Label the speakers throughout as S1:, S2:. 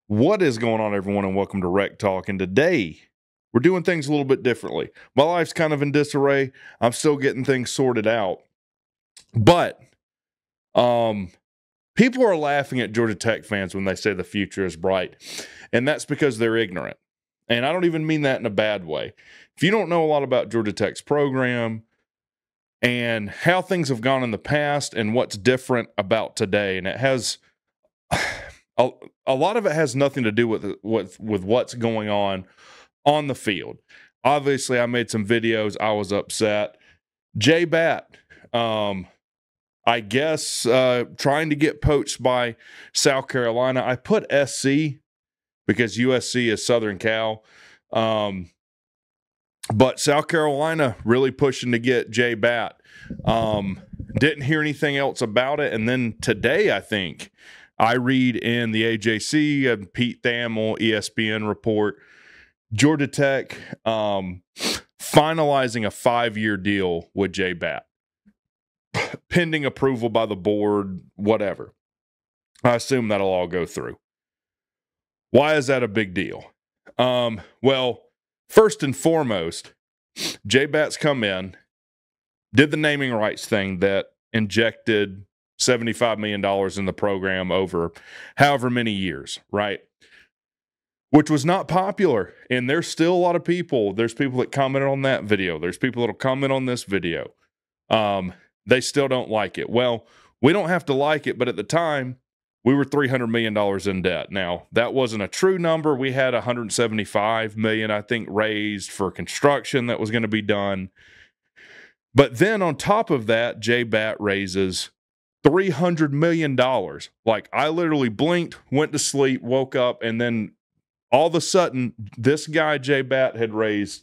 S1: What is going on, everyone, and welcome to WreckTalk. And today, we're doing things a little bit differently. My life's kind of in disarray. I'm still getting things sorted out. But people are laughing at Georgia Tech fans when they say the future is bright. And that's because they're ignorant. And I don't even mean that in a bad way. If you don't know a lot about Georgia Tech's program and how things have gone in the past and what's different about today, and it has... A lot of it has nothing to do with what's going on the field. Obviously, I made some videos. I was upset. Batt, I guess, trying to get poached by South Carolina. I put SC because USC is Southern Cal. But South Carolina really pushing to get Batt. Didn't hear anything else about it. And then today, I think, I read in the AJC and Pete Thamel ESPN report, Georgia Tech finalizing a 5-year deal with Batt, pending approval by the board, whatever. I assume that'll all go through. Why is that a big deal? Well, first and foremost, Batt's come in, did the naming rights thing that injected $75 million in the program over however many years, right? Which was not popular. And there's still a lot of people. There's people that commented on that video. There's people that'll comment on this video. They still don't like it. Well, we don't have to like it, but at the time, we were $300 million in debt. Now, that wasn't a true number. We had $175 million, I think, raised for construction that was going to be done. But then on top of that, Batt raises $300 million. Like, I literally blinked, went to sleep, woke up, and then all of a sudden, this guy, Batt, had raised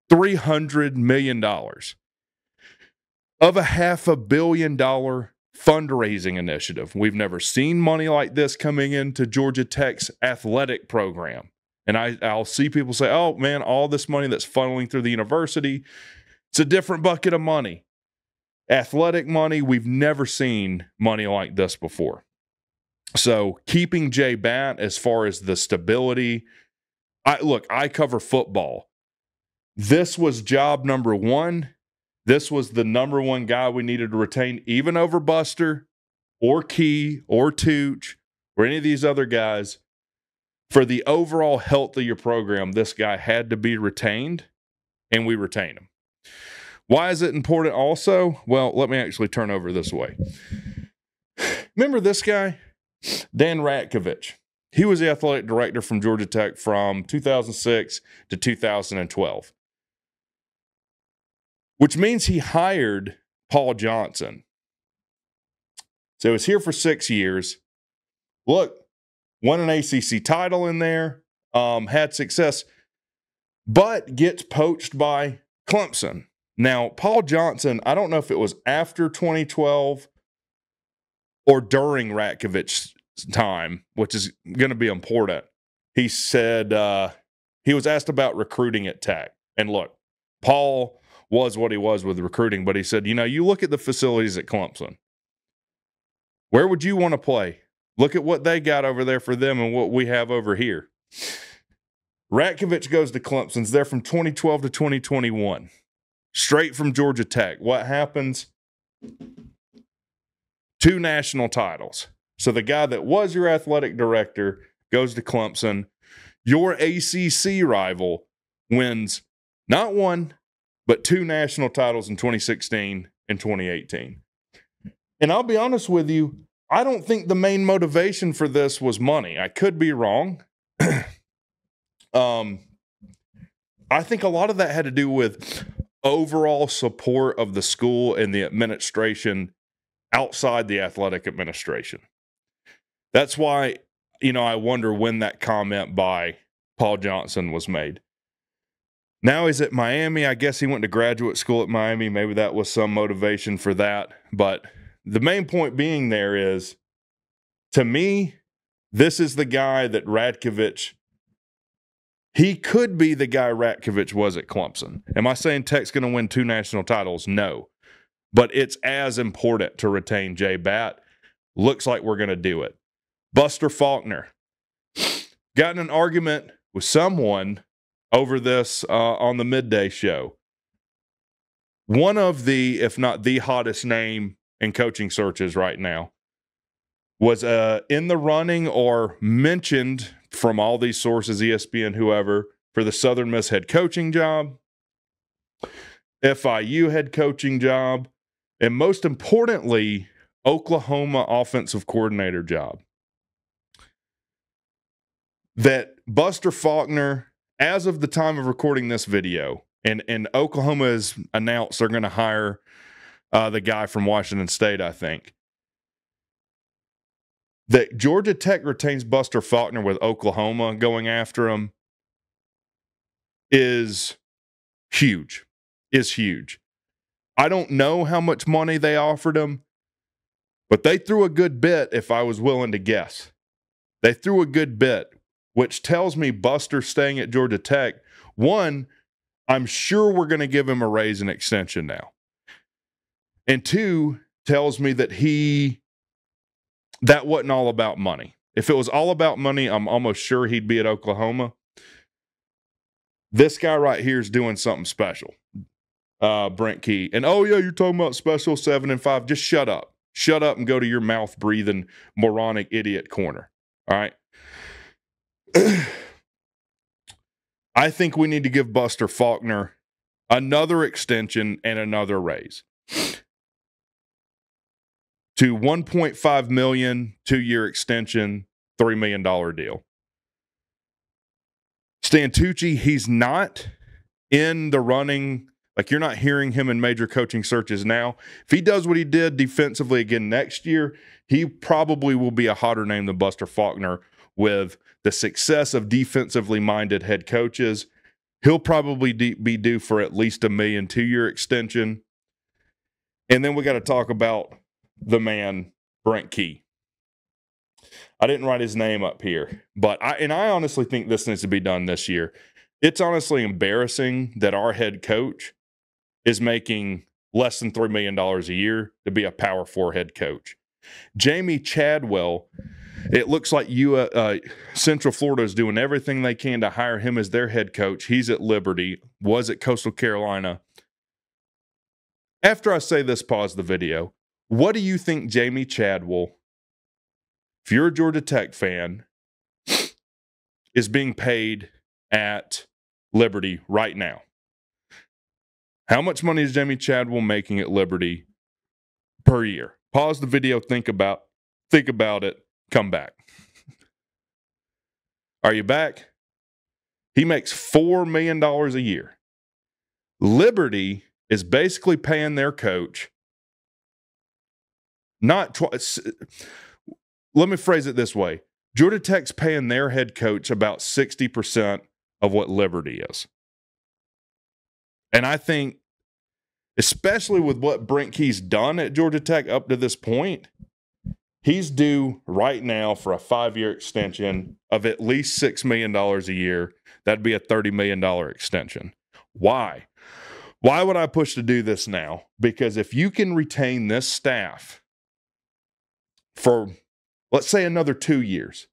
S1: $300 million of a $500 million fundraising initiative. We've never seen money like this coming into Georgia Tech's athletic program. And I'll see people say, oh, man, all this money that's funneling through the university, it's a different bucket of money. Athletic money, we've never seen money like this before. So keeping Batt as far as the stability, I cover football. This was job number one. This was the number one guy we needed to retain, even over Buster or Key or Tooch or any of these other guys. For the overall health of your program, this guy had to be retained, and we retain him. Why is it important also? Well, let me actually turn over this way. Remember this guy? Dan Ratkovich. He was the athletic director from Georgia Tech from 2006 to 2012. Which means he hired Paul Johnson. So he was here for 6 years. Look, won an ACC title in there, had success, but gets poached by Clemson. Now, Paul Johnson, I don't know if it was after 2012 or during Ratkovich's time, which is going to be important. He said he was asked about recruiting at Tech. And look, Paul was what he was with recruiting, but he said, you look at the facilities at Clemson. Where would you want to play? Look at what they got over there for them and what we have over here. Ratkovich goes to Clemson's there from 2012 to 2021. Straight from Georgia Tech. What happens? 2 national titles. So the guy that was your athletic director goes to Clemson. Your ACC rival wins not 1, but 2 national titles in 2016 and 2018. And I'll be honest with you, I don't think the main motivation for this was money. I could be wrong. I think a lot of that had to do with overall support of the school and the administration outside the athletic administration. That's why, I wonder when that comment by Paul Johnson was made. Now he's at Miami. I guess he went to graduate school at Miami. Maybe that was some motivation for that. But the main point being there is, to me, this is the guy that Ratkovich, he could be the guy Ratkovich was at Clemson. Am I saying Tech's going to win 2 national titles? No. But it's as important to retain Batt. Looks like we're going to do it. Buster Faulkner. got in an argument with someone over this on the midday show. One of the, if not the hottest name in coaching searches right now, was in the running or mentioned from all these sources, ESPN, whoever, for the Southern Miss head coaching job, FIU head coaching job, and most importantly, Oklahoma offensive coordinator job. That Buster Faulkner, as of the time of recording this video, and Oklahoma has announced they're going to hire the guy from Washington State, I think, that Georgia Tech retains Buster Faulkner with Oklahoma going after him is huge. Is huge. I don't know how much money they offered him, but they threw a good bit if I was willing to guess. They threw a good bit, which tells me Buster staying at Georgia Tech, one, I'm sure we're going to give him a raise and extension now. And two, tells me that that wasn't all about money. If it was all about money, I'm almost sure he'd be at Oklahoma. This guy right here is doing something special. Brent Key. And oh yeah, you're talking about special 7 and 5. Just shut up. Shut up and go to your mouth breathing moronic idiot corner. All right. I think we need to give Buster Faulkner another extension and another raise to $1.5 million, 2-year extension, $3 million deal. Stan Tucci, he's not in the running. Like, you're not hearing him in major coaching searches now. If he does what he did defensively again next year, he probably will be a hotter name than Buster Faulkner with the success of defensively minded head coaches. He'll probably be due for at least $1 million, 2-year extension. And then we got to talk about the man, Brent Key. I didn't write his name up here, but I honestly think this needs to be done this year. It's honestly embarrassing that our head coach is making less than $3 million a year to be a Power 4 head coach. Jamie Chadwell, it looks like Central Florida is doing everything they can to hire him as their head coach. He's at Liberty, was at Coastal Carolina. After I say this, pause the video. What do you think Jamie Chadwell, if you're a Georgia Tech fan, is being paid at Liberty right now? How much money is Jamie Chadwell making at Liberty per year? Pause the video, think about it, come back. Are you back? He makes $4 million a year. Liberty is basically paying their coach let me phrase it this way. Georgia Tech's paying their head coach about 60% of what Liberty is. And I think, especially with what Brent Key's done at Georgia Tech up to this point, he's due right now for a 5-year extension of at least $6 million a year. That'd be a $30 million extension. Why? Why would I push to do this now? Because if you can retain this staff for, let's say, another 2 years,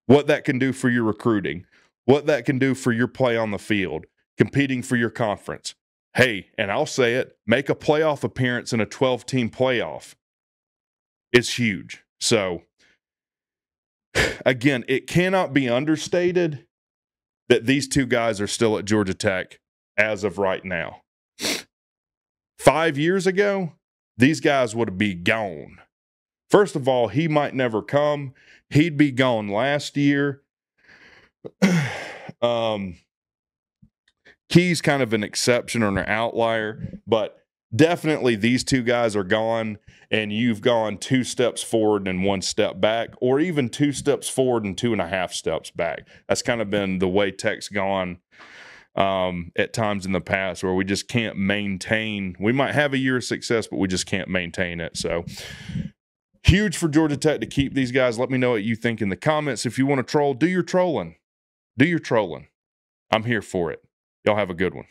S1: what that can do for your recruiting, what that can do for your play on the field, competing for your conference. Hey, and I'll say it, make a playoff appearance in a 12-team playoff is huge. So, again, it cannot be understated that these two guys are still at Georgia Tech as of right now. 5 years ago, these guys would be gone. First of all, he might never come. He'd be gone last year. Key's kind of an exception or an outlier, but definitely these two guys are gone, and you've gone 2 steps forward and 1 step back, or even 2 steps forward and 2.5 steps back. That's kind of been the way Tech's gone at times in the past, where we just can't maintain. We might have a year of success, but we just can't maintain it. So huge for Georgia Tech to keep these guys. Let me know what you think in the comments. If you want to troll, do your trolling. Do your trolling. I'm here for it. Y'all have a good one.